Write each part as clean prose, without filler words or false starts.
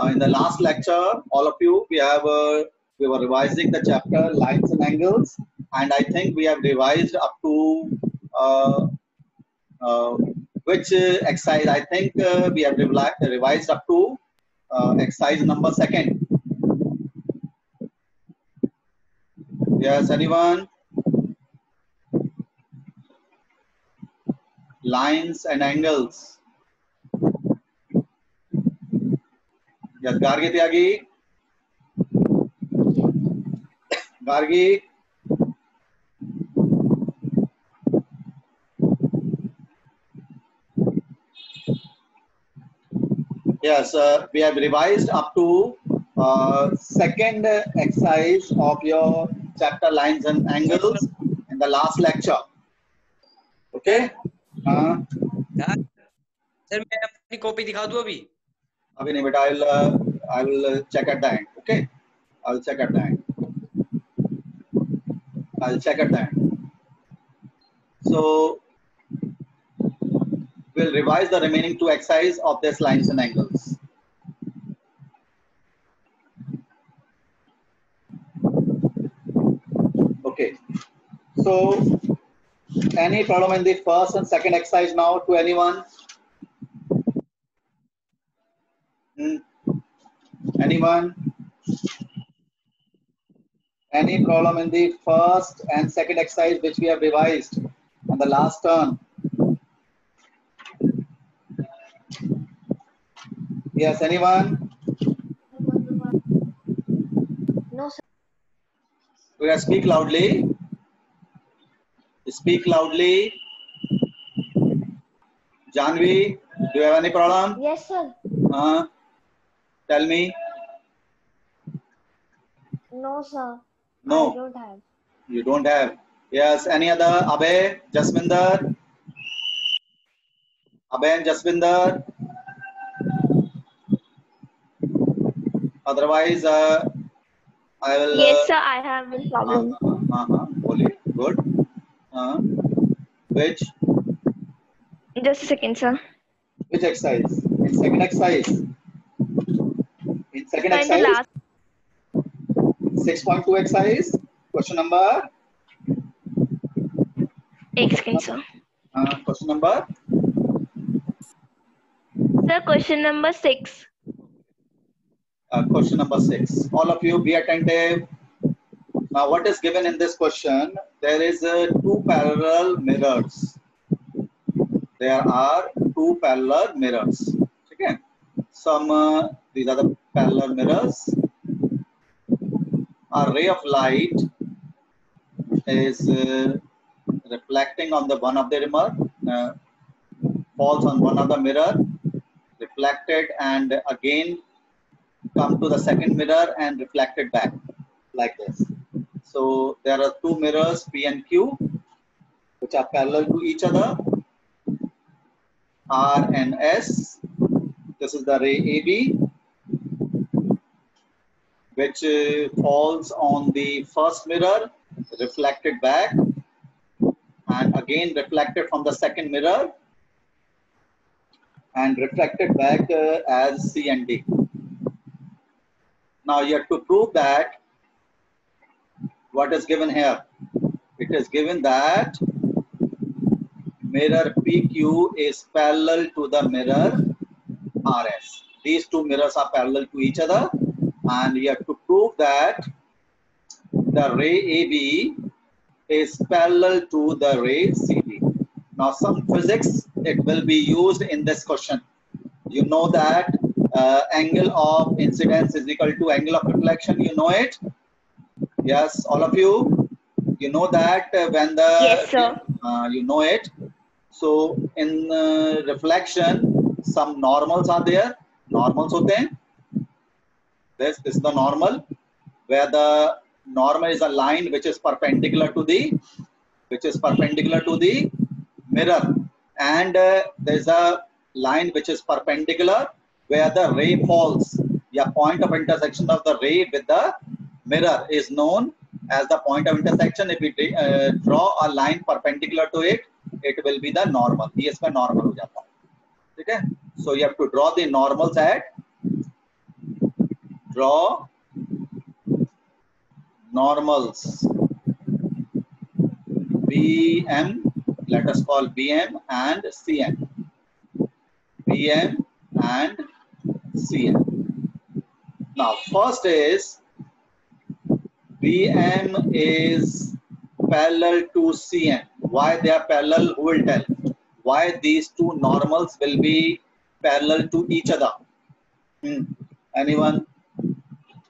In the last lecture, all of you, we were revising the chapter lines and angles, and I think we have revised up to uh, uh, which exercise. I think we have revised up to exercise number second. Yes, anyone? Lines and angles. Yes, Gargi Tyagi. Gargi. Yes, we have revised up to second exercise of your chapter lines and angles in the last lecture. Okay? Sir मैं अपनी copy दिखा दूं अभी? अभी नहीं बेटा, I will check at the end. Okay? I will check at the end. I'll check at the end. So we'll revise the remaining two exercises of this lines and angles. Okay. So any problem in the first and second exercise now to anyone? Anyone? Any problem in the first and second exercise which we have revised on the last term? Yes, anyone? No, sir. We have speak loudly. Speak loudly. Janvi, do you have any problem? Yes, sir. Tell me. No, sir. No. I don't have. You don't have. Yes, any other? Abhay, Jaswinder? Abhay and Jaswinder? Otherwise, I will. Yes, sir. I have a problem. Good. Which? Just a second, sir. Which exercise? In second exercise. In second In the exercise. last. 6.2 exercise. Question number. एक second, sir. Question number. Sir, question number 6. Question number 6. All of you be attentive. Now, what is given in this question? There is two parallel mirrors. There are two parallel mirrors. Okay. These are the parallel mirrors. A ray of light is reflecting on the one of the mirror, falls on one of the mirror, reflected, and again come to the second mirror and reflected back like this. So there are two mirrors P and Q which are parallel to each other. R and S. This is the ray AB which falls on the first mirror, reflected back, and again reflected from the second mirror and reflected back as C and D. Now you have to prove that what is given here. It is given that mirror PQ is parallel to the mirror RS. These two mirrors are parallel to each other, and you have to prove that the ray AB is parallel to the ray CD. Now some physics, it will be used in this question. You know that angle of incidence is equal to angle of reflection. You know it? Yes, all of you. You know that when the Yes, sir. You know it. So in reflection, some normals are there. Normals hote hain. This is the normal, where the normal is a line which is perpendicular to the mirror, and there is a line which is perpendicular where the ray falls. Yeah, point of intersection of the ray with the mirror is known as the point of intersection. If we draw a line perpendicular to it, it will be the normal. ये इसका normal हो जाता है. ठीक है? So you have to draw the normals at Draw normals. BM, let us call BM and CN. BM and CN. Now, first is BM is parallel to CN. Why they are parallel? Who will tell? Why these two normals will be parallel to each other? Anyone?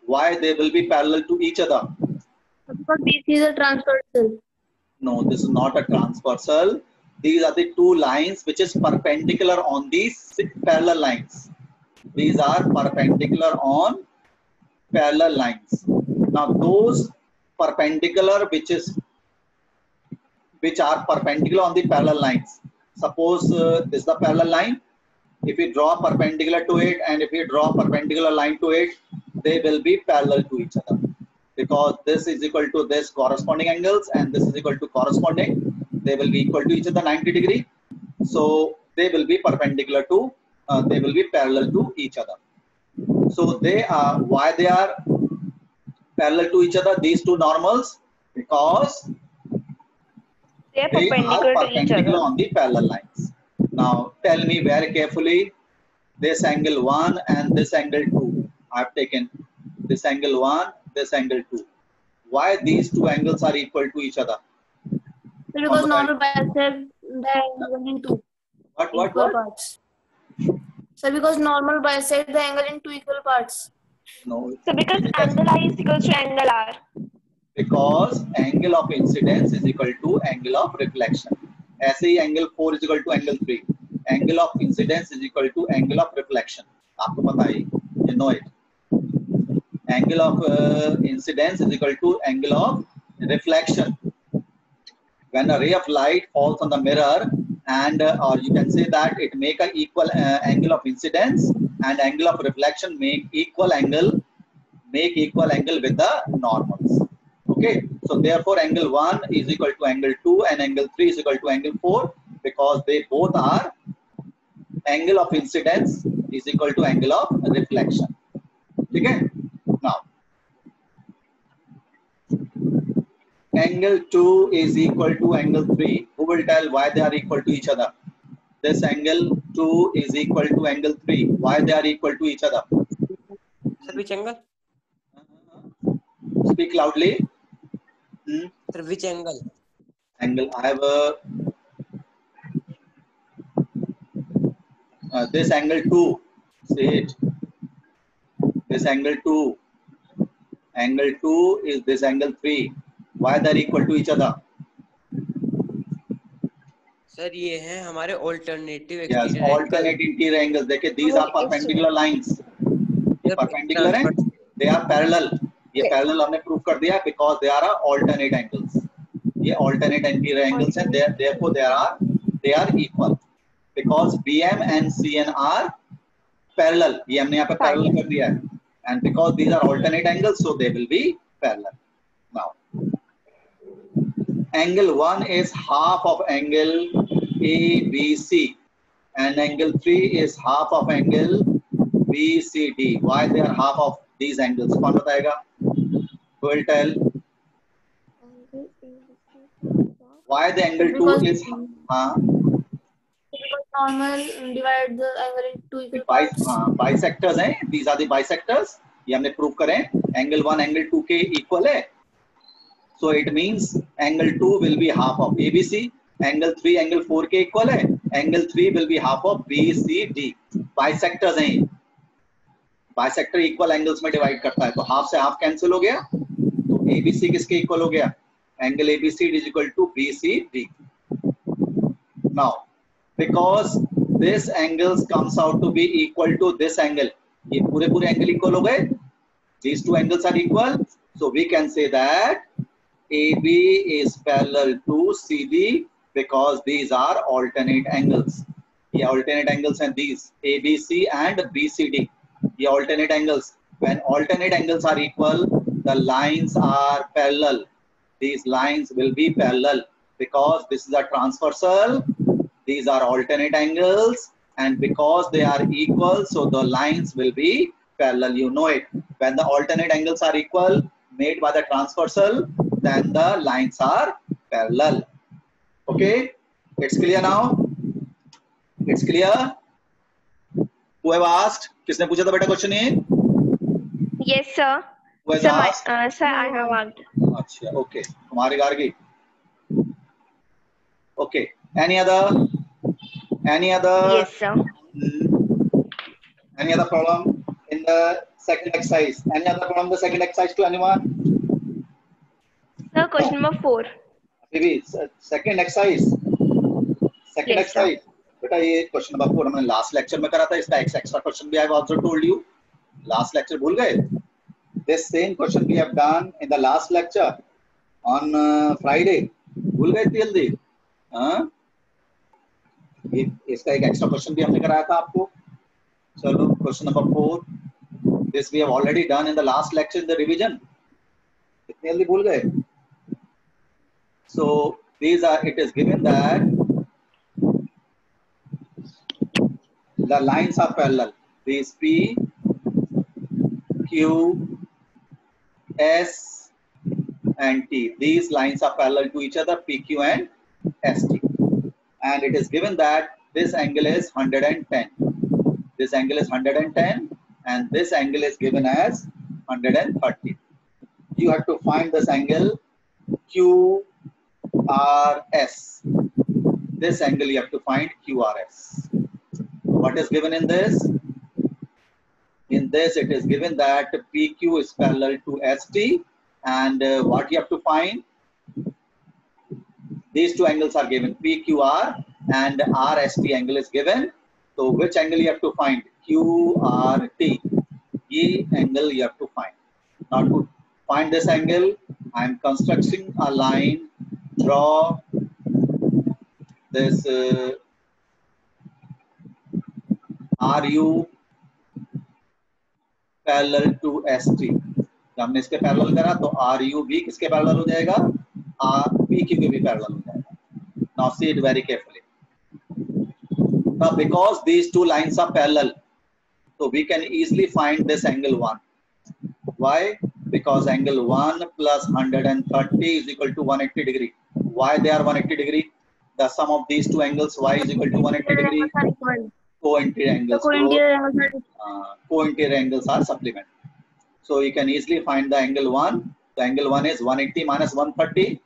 Why they will be parallel to each other? Because this is a transversal. No, this is not a transversal. These are the two lines which is perpendicular on these parallel lines. These are perpendicular on parallel lines. Now those perpendicular which are perpendicular on the parallel lines. Suppose this is the parallel line. If we draw perpendicular to it and if we draw perpendicular line to it, they will be parallel to each other. Because this is equal to this corresponding angles and this is equal to corresponding. They will be equal to each other 90 degree. So they will be perpendicular to, they will be parallel to each other. So they are, why they are parallel to each other, these two normals? Because They are they are perpendicular to each perpendicular other. on the parallel lines. Now tell me very carefully, this angle 1 and this angle 2. I have taken this angle 1, this angle 2. Why these two angles are equal to each other? Because normal bicep the angle in two equal What? parts. So because normal bisect the angle in two equal parts. No. So because angle I is equals to angle R. Because angle of incidence is equal to angle of reflection. ऐसे ही angle 4 is equal to angle 3. Angle of incidence is equal to angle of reflection. आपको पता है, you know it. Angle of incidence is equal to angle of reflection. When a ray of light falls on the mirror, and or you can say that it make a equal angle of incidence and angle of reflection make equal angle with the normals. Okay, so therefore angle 1 is equal to angle 2 and angle 3 is equal to angle 4 because they both are angle of incidence is equal to angle of reflection. Okay, now angle 2 is equal to angle 3. Who will tell why they are equal to each other? This angle 2 is equal to angle 3. Why they are equal to each other? Sir, which angle? Speak loudly. Sir, which angle? Angle. I have this angle 2. See it. This angle 2. Angle 2 is this angle 3. Why they are equal to each other? Sir ये हैं हमारे alternative Yes, exterior alternate interior angles. देखिए, these are perpendicular lines. ये perpendicular हैं, they are parallel. ये parallel हमने prove कर दिया because they are alternate angles. ये alternate interior angles हैं, therefore they are equal. Because BM and CN are parallel. ये हमने यहाँ पे parallel कर दिया है. And because these are alternate angles, so they will be parallel. Now, angle 1 is half of angle ABC and angle 3 is half of angle BCD. Why they are half of these angles? कौन बताएगा? Who will tell? Why the angle 2 is Because normal divide the angle in two equal parts. bisectors हैं. These are the bisectors. ये हमने prove करें. Angle 1 angle 2 के equal है. So it means angle 2 will be half of ABC. Angle 3 angle 4 के equal है. Angle 3 will be half of BCD. Bisectors हैं. Bisector equal angles में divide करता है. तो half से half cancel हो गया. तो ABC किसके equal हो गया? Angle ABCD is equal to BCD. Now, because this angles comes out to be equal to this angle. ये पूरे angle equal हो गए. These two angles are equal. So we can say that AB is parallel to CD because these are alternate angles. ये alternate angles हैं these ABC and BCD. ये alternate angles. When alternate angles are equal, the lines are parallel. These lines will be parallel because this is a transversal. These are alternate angles, and because they are equal, so the lines will be parallel. You know it. When the alternate angles are equal, made by the transversal, then the lines are parallel. Okay, it's clear now. It's clear. Who have asked? किसने पूछा था बेटा question ये? Yes, sir. Who has Sir, asked? sir, I have asked. अच्छा, okay. Kumari Gargi. Okay. Any other? Any other? Yes, sir. Any other problem in the second exercise? Any other problem in the second exercise to anyone? Sir, question number 4. Maybe second exercise. Second Yes, sir. exercise. बेटा ये question number 4 हमने last lecture में करा था. इसका extra question भी I have also told you. Last lecture भूल गए? This same question we have done in the last lecture on Friday. भूल गए इतनी जल्दी? हाँ? इसका एक एक्स्ट्रा क्वेश्चन भी हमने कराया था आपको. चलो question number 4. This we have already done in the last lecture in the revision. इतनी जल्दी भूल गए? So these are, it is given that the lines are parallel. These P, Q, S and T. These lines are parallel to each other, PQ and ST. And it is given that this angle is 110. This angle is 110 and this angle is given as 130. You have to find this angle QRS. This angle you have to find QRS. What is given in this? In this it is given that PQ is parallel to ST and what you have to find? These two angles are given, PQR and RST angle is given. So which angle you have to find? QRT. E angle you have to find. Now to find this angle, I am constructing a line. Draw this RU parallel to ST. जब हमने इसके parallel करा तो RU भी किसके parallel हो जाएगा? PQ के भी पैरेलल हो जाएगा. Now see it very carefully. Now because these two lines are parallel, so we can easily find this angle 1. Why? Because angle 1 plus 130 is equal to 180 degree. Why they are 180 degree? The sum of these two angles y is equal to 180 degree. Co-interior angles. Co-interior angles are supplementary. So you can easily find the angle 1. The angle 1 is 180 minus 130.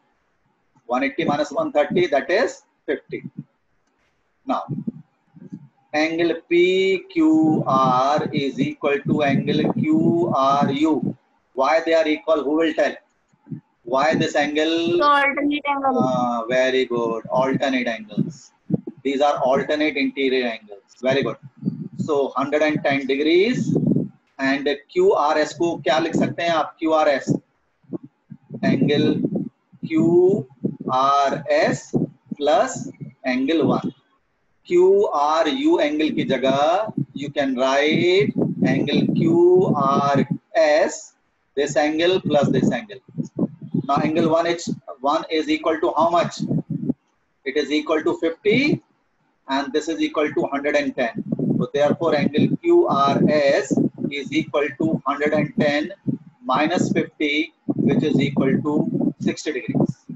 180 minus 130, that is 50. Now, angle PQR is equal to angle QRU. Why they are equal? Who will tell? Why this angle? So alternate angle. Very good. Alternate angles. These are alternate interior angles. Very good. So 110 degrees and QRS को क्या लिख सकते हैं आप? QRS angle QRS plus angle 1. QRU angle की जगह you can write angle QRS, this angle plus this angle. Now angle 1 is equal to how much? It is equal to 50 and this is equal to 110. So therefore angle QRS is equal to 110 minus 50, which is equal to 60 degrees.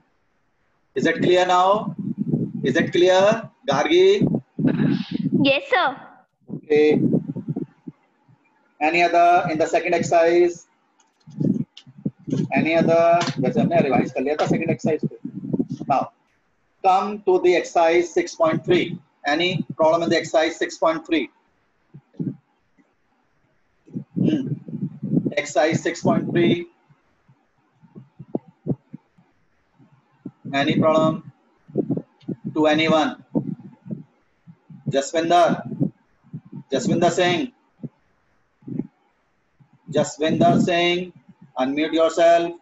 Is it clear now? Is it clear, Gargi? Yes, sir. Okay. Any other in the second exercise? Any other? वैसे हमने revise कर लिया था second exercise को. Now, come to the exercise 6.3. Any problem in the exercise 6.3? Exercise 6.3. Any problem to anyone? Jaswinder Singh. Jaswinder Singh, unmute yourself.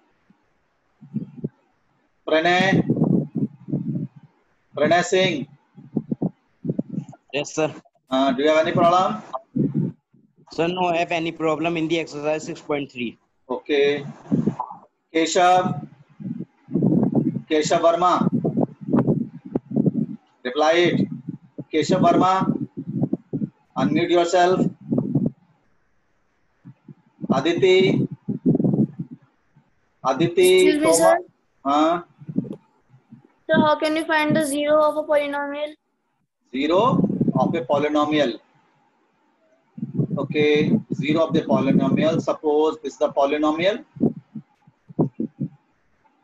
Pranay Singh. Yes, sir. Do you have any problem? Sir, no, I have any problem in the exercise 6.3. Okay. Keshav Verma. Reply it. Keshav Verma, unmute yourself. Aditi, Excuse me, sir. हाँ, So how can we find the zero of a polynomial? zero of a polynomial. Okay, zero of the polynomial. Suppose this is the polynomial.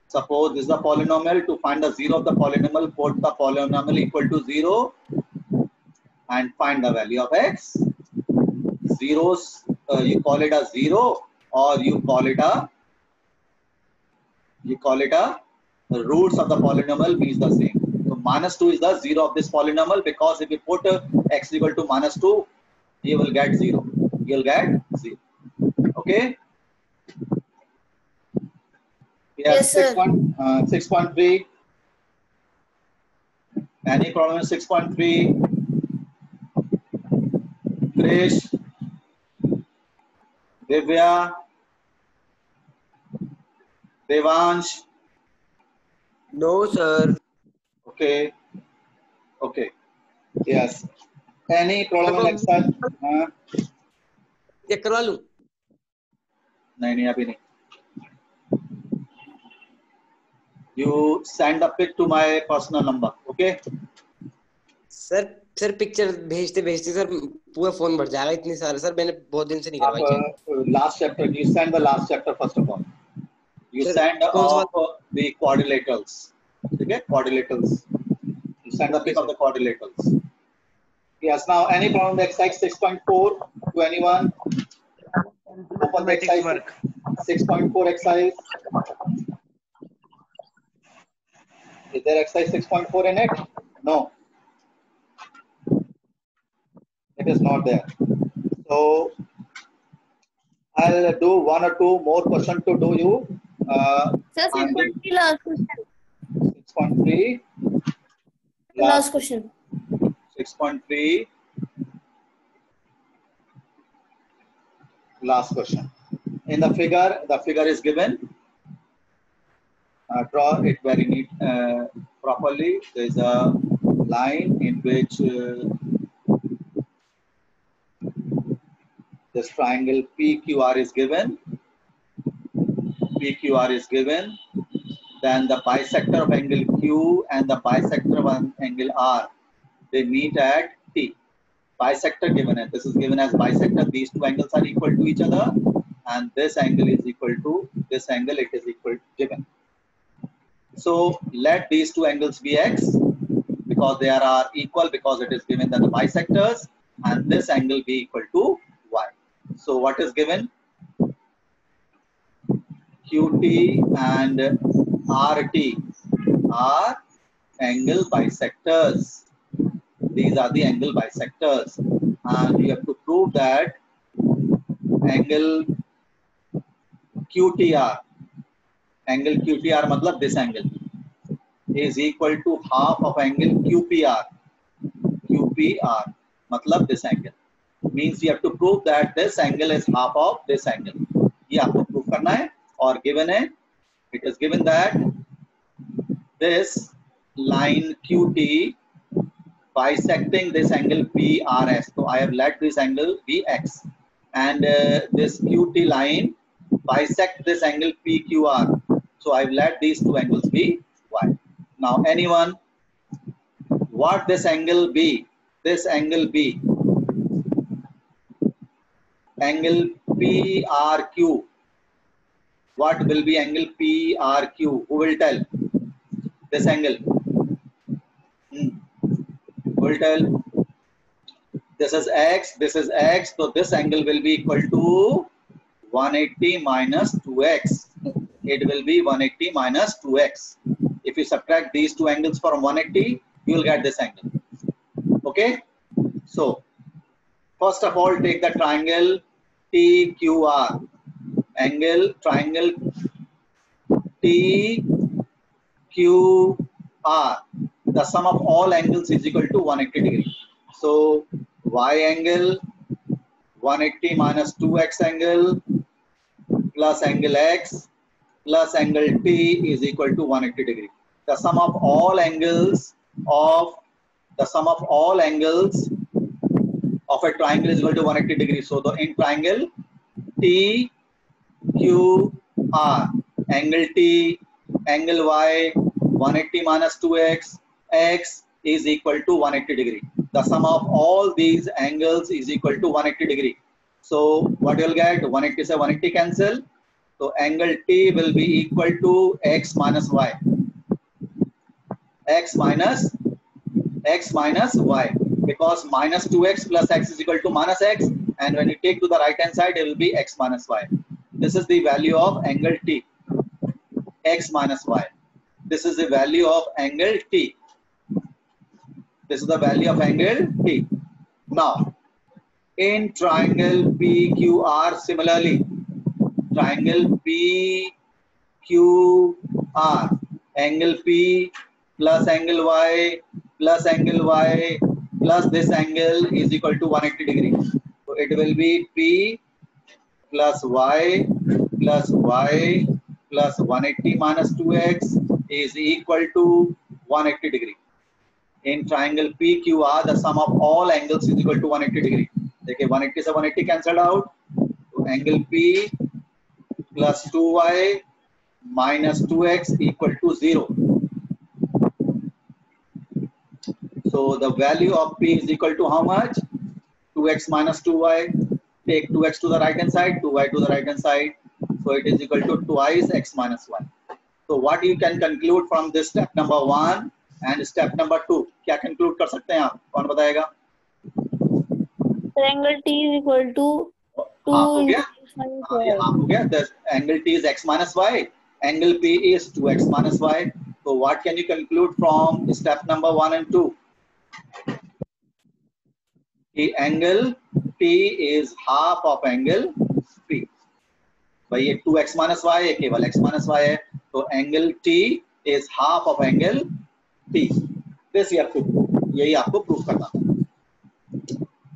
Suppose this is the polynomial. To find the zero of the polynomial, put the polynomial equal to 0 and find the value of x. Zeros, you call it a 0 or you call it a roots of the polynomial means the same. So -2 is the zero of this polynomial, because if you put x equal to -2, you will get 0. You will get 0. Okay. Yes, sir. 6.3. Any problem in 6.3? Krish, Divya, Devansh. No, sir. Okay. Okay. Yes. Any problem in exercise? Check करवा लूं? नहीं अभी नहीं. You send a pic to my personal number. Okay. Sir picture भेजते भेजते sir पूरा phone भर जाएगा इतनी सारे. सर मैंने बहुत दिन से नहीं करवाई check. Last chapter. You send the last chapter first of all. You Sir, send कौन सा of the quadrilaterals. Okay, quadrilaterals. You send the pic of the quadrilaterals. Yes. Now, any problem with exercise 6.4 to anyone? Open the exercise 6.4 exercise. Is there exercise 6.4 in it? No. It is not there. So I'll do one or two more questions to do you. Sir, 6.3 last question. 6.3. Last question. 6.3. Last question. In the figure is given. Draw it very neat, properly. There is a line in which this triangle PQR is given. PQR is given. Then the bisector of angle Q and the bisector of angle R, they meet at T. Bisector given, and this is given as bisector. These two angles are equal to each other, and this angle is equal to this angle. It is equal given. So let these two angles be x, because they are equal, because it is given that the bisectors, and this angle be equal to y. So what is given? QT and RT are angle bisectors. These are the angle bisectors, and you have to prove that angle QTR, matlab this angle, is equal to half of angle QPR. QPR matlab this angle. Means you have to prove that this angle is half of this angle. ये आपको prove करना है, और given है, it is given that this line QT bisecting this angle PRS. So I have let this angle be x, and this QT line bisect this angle PQR. So I've let these two angles be y. Now anyone, what this angle be? This angle be angle PRQ. What will be angle PRQ? Who will tell? This angle. Who will tell? This is x, this is x, so this angle will be equal to 180 minus 2x. It will be 180 minus 2x. If you subtract these two angles from 180, you will get this angle. Okay? So, first of all, take the triangle TQR. Triangle TQR. The sum of all angles is equal to 180 degree. So, y angle 180 minus 2x angle plus angle x plus angle t is equal to 180 degree. The sum of all angles of a triangle is equal to 180 degree. So the in triangle TQR, QR. Angle T, angle Y, 180 minus 2x, x is equal to 180 degree. The sum of all these angles is equal to 180 degree. So what you'll get? 180 से 180 cancel. So angle T will be equal to x minus y. X minus y, because minus 2x plus x is equal to minus x, and when you take to the right hand side, it will be x minus y. This is the value of angle T, x minus y. This is the value of angle T. This is the value of angle T. Now, in triangle PQR, similarly, triangle PQR, angle P plus angle Y plus angle Y plus this angle is equal to 180 degrees. So it will be P plus Y plus 180 minus 2x is equal to 180 degree. In triangle PQR, the sum of all angles is equal to 180 degree. देखिए 180 से 180 cancelled out. So angle P plus 2y minus 2x equal to 0. So the value of P is equal to how much? 2x minus 2y. Take 2x to the right hand side, 2y to the right hand side. So it is equal to twice x minus 1. So what you can conclude from this step number 1 and step number 2? क्या conclude कर सकते हैं आप? कौन बताएगा? Angle T is equal to 2 हो गया? x minus y. हो गया. The angle T is x minus y. Angle P is 2x minus y. So what can you conclude from step number 1 and 2? The angle T is half of angle P. भाई ये 2x minus y है, केवल x minus y है. तो angle T is half of angle P. This you have to prove. यही आपको prove करना.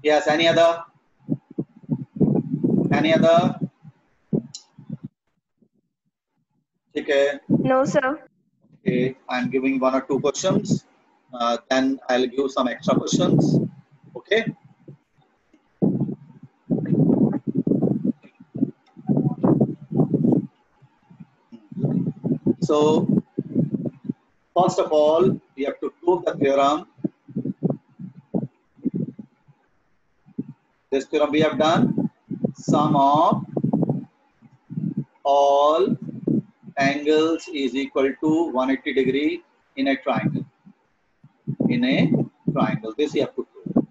Yes, any other? Any other? ठीक है. No, sir. Okay, I'm giving 1 or 2 questions. Then I'll give some extra questions. Okay. So, first of all, we have to prove the theorem. This theorem we have done. Sum of all angles is equal to 180 degree in a triangle. In a triangle, this you have to prove.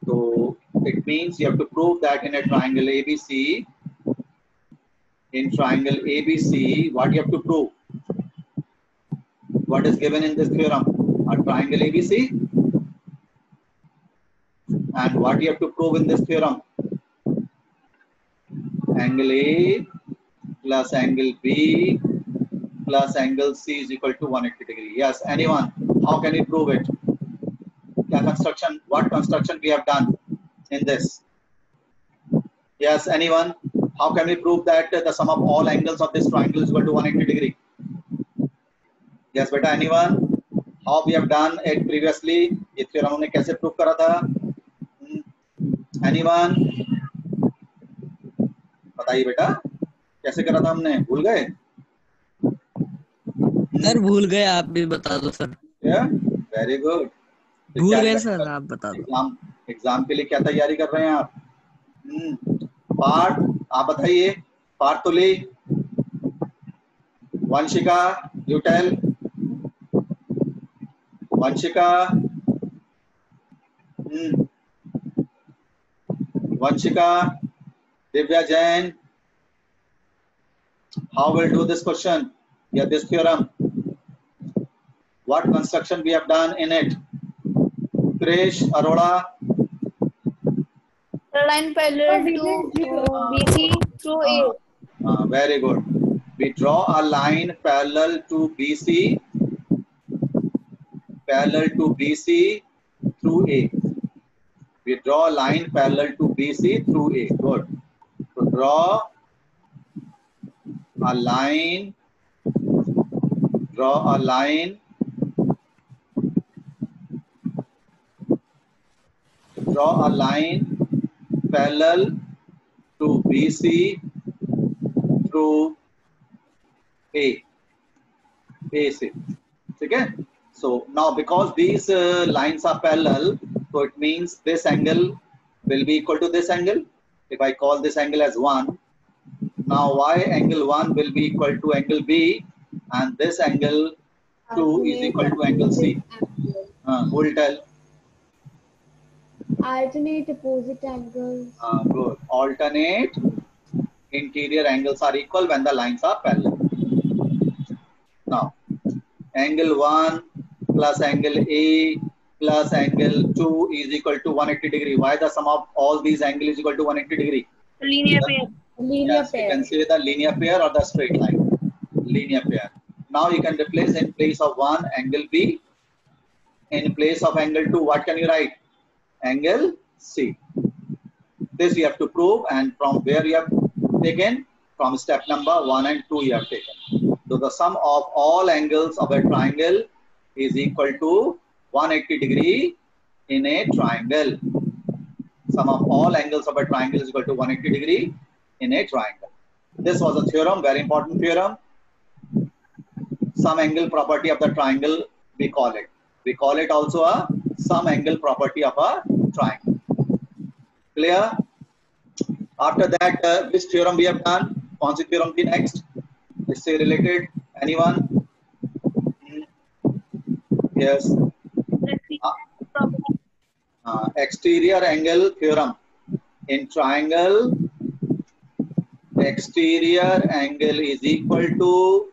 So it means you have to prove that in a triangle ABC, what you have to prove? What is given in this theorem? A triangle ABC. And what you have to prove in this theorem? Angle A plus angle B plus angle C is equal to 180 degree. Yes, anyone? How can you prove it? What construction we have done in this? Yes, anyone? How can we prove that the sum of all angles of this triangle is equal to 180 degree? Yes, beta, anyone? How we have done it previously? ये theorem हमने कैसे prove करा था? Anyone? बताइए बेटा, कैसे करा था हमने? भूल गए? सर भूल गए, आप भी बता दो सर. Very good. भूल गए सर, आप बता दो. एग्जाम के लिए क्या तैयारी कर रहे हैं आप? पार्ट आप बताइए. पार्ट तो ले. Vanshika, you tell. Vanshika. Vanshika, Divya Jain, how will do this question? Yeah, this theorem. What construction we have done in it? Krish, Arora. Line parallel to BC through A. Very good. We draw a line parallel to BC through A. We draw a line parallel to BC through A. Good. So draw a line parallel to BC through AC. Okay. So now because these lines are parallel, so it means this angle will be equal to this angle. If I call this angle as 1, now why angle 1 will be equal to angle B, and this angle 2 is equal to angle C. Who will tell? Alternate opposite angles. Good. Alternate interior angles are equal when the lines are parallel. Now, angle 1 plus angle A plus angle 2 is equal to 180 degree. Why the sum of all these angles is equal to 180 degree? Linear pair. Yes, you can say the linear pair or the straight line. Linear pair. Now you can replace in place of 1 angle B. In place of angle 2, what can you write? Angle C. This you have to prove, and from where you have taken? From step number 1 and 2 you have taken. So the sum of all angles of a triangle is equal to 180 degree in a triangle. Sum of all angles of a triangle is equal to 180 degree in a triangle. This was a theorem, very important theorem. Sum angle property of the triangle, we call it. We call it also a sum angle property of a triangle. Clear? After that, which theorem we have done? कौन सी theorem थी next? इससे related? Anyone? Yes. Exterior angle theorem. In triangle, exterior angle is equal to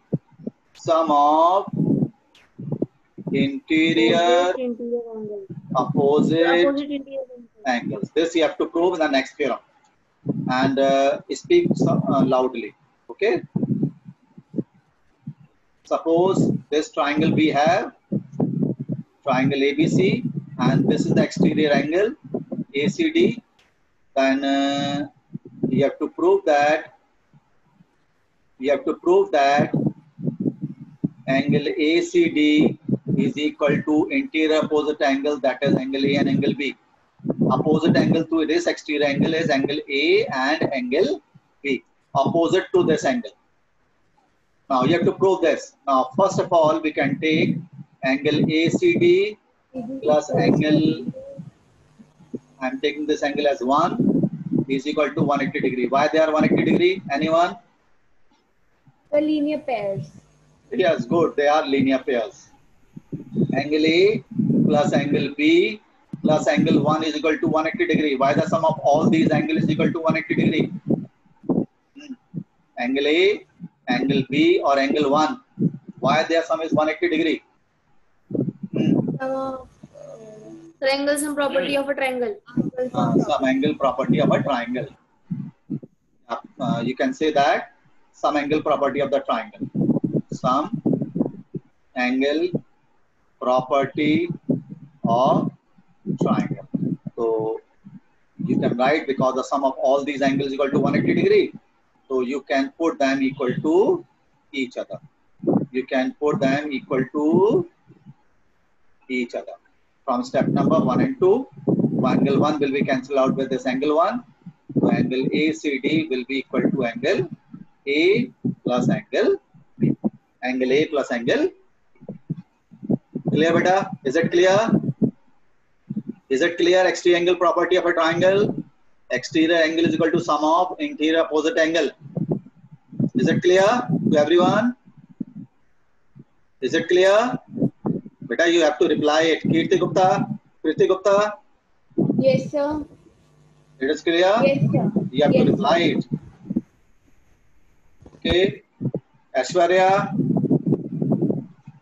sum of interior opposite angles. This you have to prove in the next theorem. And speak loudly. Okay. Suppose this triangle we have, triangle ABC, and this is the exterior angle ACD. Then you have to prove that angle ACD is equal to interior opposite angle, that is angle A and angle B. Opposite angle to this exterior angle is angle A and angle B. Opposite to this angle. Now you have to prove this. Now first of all, we can take angle ACD plus angle, I am taking this angle as 1, is equal to 180 degree. Why they are 180 degree? Anyone? The linear pairs. Yes, good. They are linear pairs. Angle A plus angle B plus angle 1 is equal to 180 degree. Why the sum of all these angles is equal to 180 degree? Angle A, angle B or angle 1. Why their sum is 180 degree? Triangle sum property of a triangle. Sum angle property of a triangle. You can say that sum angle property of the triangle. Sum angle property of triangle. So you can write, because the sum of all these angles is equal to 180 degree. So you can put them equal to each other. You can put them equal to each other. From step number 1 and 2, angle 1 will be cancelled out with this angle 1. So angle ACD will be equal to angle A plus angle B. Angle A plus angle. Clear, beta? Is it clear? Is it clear? Exterior angle property of a triangle. Exterior angle is equal to sum of interior opposite angle. Is it clear to everyone? Is it clear? Beta, you have to reply it. Kirti Gupta? Kirti Gupta? Yes, sir. It is clear? Yes, sir. You have to reply it. Okay. Aishwarya?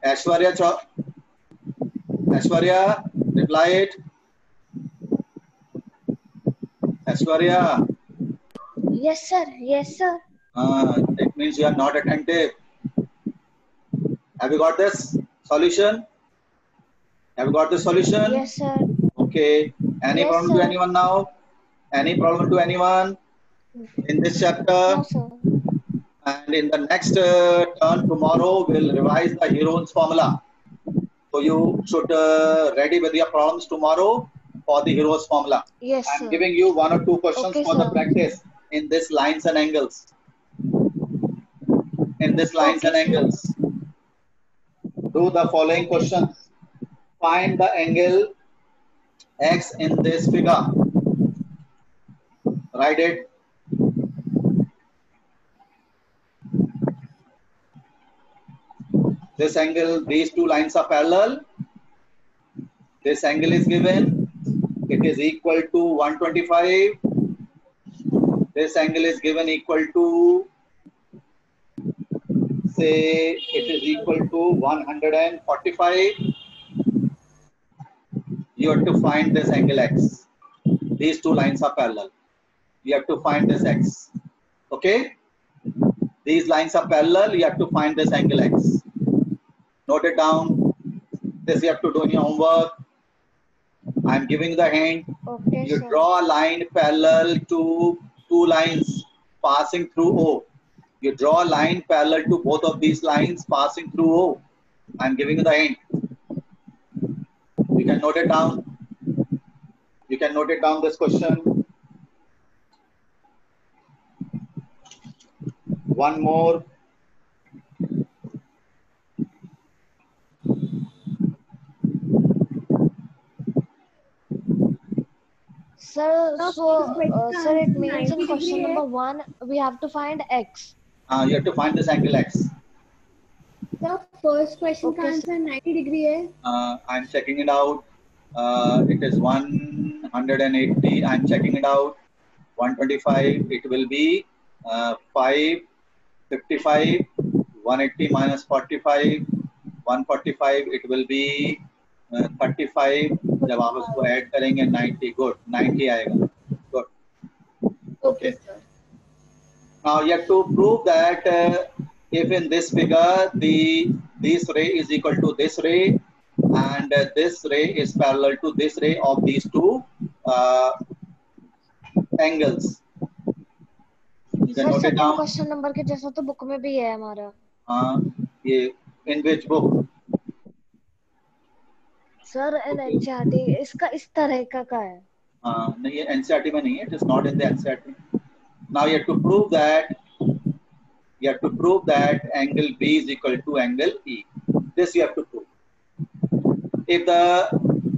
Aishwarya, reply it. Aishwarya? Yes, sir. Yes, sir. It means you are not attentive. Have you got this solution? Have you got the solution? Yes, sir. Okay. Any Yes, problem to sir. anyone now? Any problem to anyone in this chapter? No, sir. And in the next turn tomorrow, we'll revise the Heron's formula. So you should ready with your problems tomorrow for the Heron's formula. Yes, I'm sir. giving you 1 or 2 questions Okay, for the sir. practice in this lines and angles. in this lines and angles. Do the following questions. Find the angle X in this figure. Write it. This angle, these two lines are parallel. This angle is given. It is equal to 125. This angle is given equal to, say, it is equal to 145. You have to find this angle X. These two lines are parallel. You have to find this X. Okay? These lines are parallel. You have to find this angle X. Note it down. This you have to do in your homework. I am giving the hint. Okay, You sir. draw a line parallel to two lines passing through O. You draw a line parallel to both of these lines passing through O. I am giving you the hint. You can note it down. You can note it down, this question. One more. Sir, sir, it means 90 in question degree number 1, we have to find X. You have to find this angle X. The first question Okay, का answer 90 degree है. I'm checking it out. It is 180. I'm checking it out. 125. It will be 555. 180 minus 45. 145. It will be 35. जब आप उसको add करेंगे 90. Good. 90 आएगा. Good. Okay. sir. Now you have to prove that if in this figure this ray is equal to this ray and this ray is parallel to this ray of these two angles. You can Sir, note it second down. question number के जैसा तो book में भी है हमारा. ये in which book? Sir NCERT इसका इस तरह का है. नहीं, ये NCERT में नहीं है. It is not in the NCERT. Now you have to prove that angle B is equal to angle E. This you have to prove. If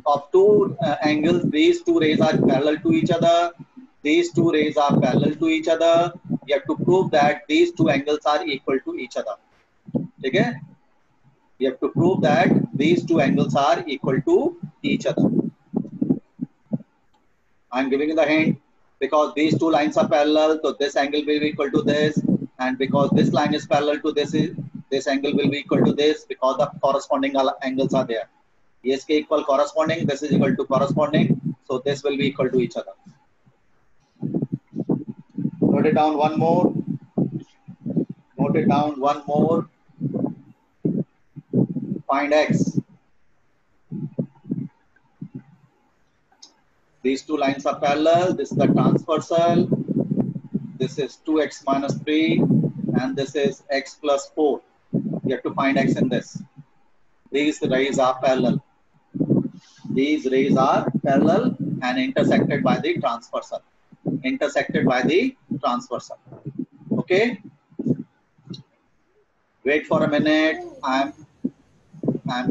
of two angles, these two rays are parallel to each other, these two rays are parallel to each other, you have to prove that these two angles are equal to each other. Okay? You have to prove that these two angles are equal to each other. I am giving you the hint. Because these two lines are parallel, so this angle will be equal to this, and because this line is parallel to this angle will be equal to this, because the corresponding angles are there. Yes, equal corresponding, this is equal to corresponding, so this will be equal to each other. Note it down one more. Note it down one more. Find X. These two lines are parallel. This is the transversal. This is 2x minus 3. And this is x plus 4. You have to find X in this. These rays are parallel. These rays are parallel and intersected by the transversal. Intersected by the transversal. Okay? Wait for a minute. I'm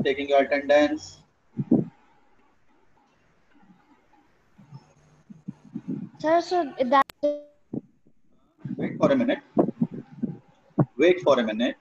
taking your attendance. Sir, so that Wait for a minute. Wait for a minute.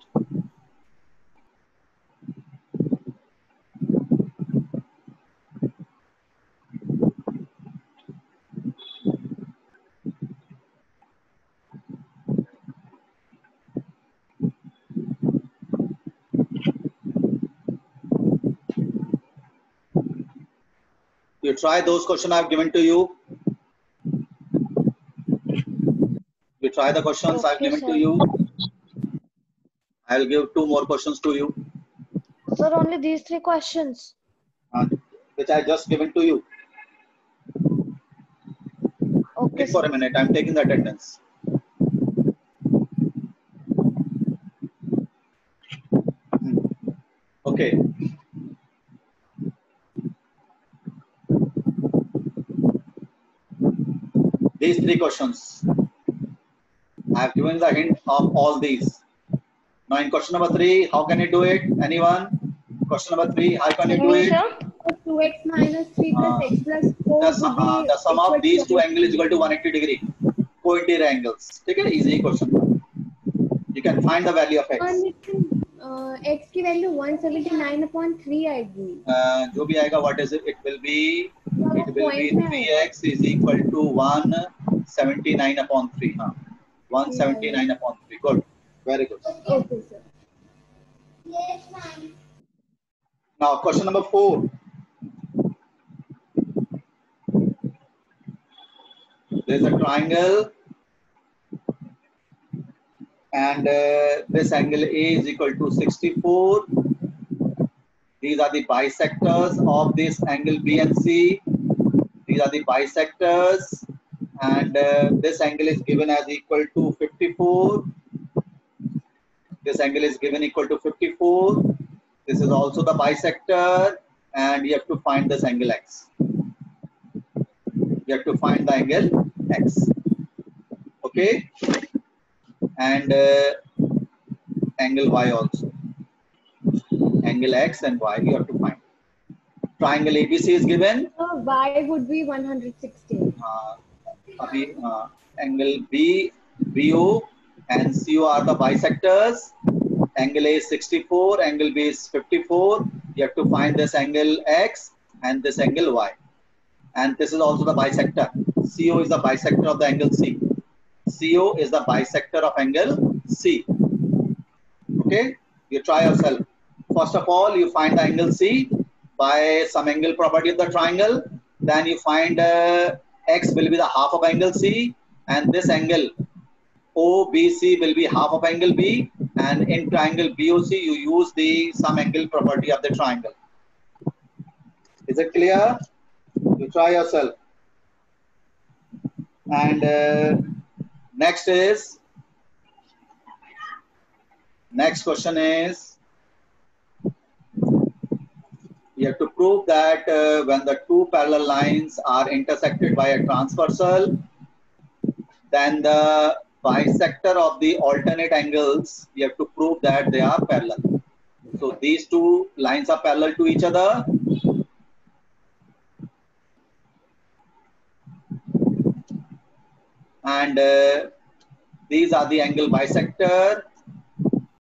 You try those questions I've given to you. You try the questions I've Okay, given sir. to you. I'll give 2 more questions to you, sir, only these 3 questions. which I just given to you. Okay, Wait for a minute. I'm taking the attendance. Okay. These 3 questions. I have given the hint of all these. Now in question number 3, how can you do it? Anyone? Question number 3, how can you do it? Sir, 2x minus 3 plus x plus 4 The would be sum of equal these to two angles is equal to 180 degree. Co-interior angles. ठीक है? Easy question. You can find the value of x. x की value 179/3 आएगी. जो भी आएगा, what is it? It will be 3x is equal to 179/3. हाँ, 179/3. Good. Very good. Okay, sir. Now question number 4. There is a triangle and this angle A is equal to 64. These are the bisectors of this angle B and C. These are the bisectors, and this angle is given as equal to 54. This angle is given equal to 54. This is also the bisector, and you have to find this angle X. You have to find the angle X. Okay? And angle Y also. Angle X and Y you have to find. Triangle ABC is given. Y would be 116. Angle BO and CO are the bisectors. Angle A is 64, angle B is 54. You have to find this angle X and this angle Y. And this is also the bisector. CO is the bisector of the angle C. CO is the bisector of angle C. Okay? You try yourself. First of all, you find the angle C by some angle property of the triangle. Then you find X will be the half of angle C, and this angle OBC will be half of angle B, and in triangle BOC you use the some angle property of the triangle. Is it clear? You try yourself. And next question is, you have to prove that when the two parallel lines are intersected by a transversal, then the bisector of the alternate angles, you have to prove that they are parallel. So these two lines are parallel to each other. And these are the angle bisector.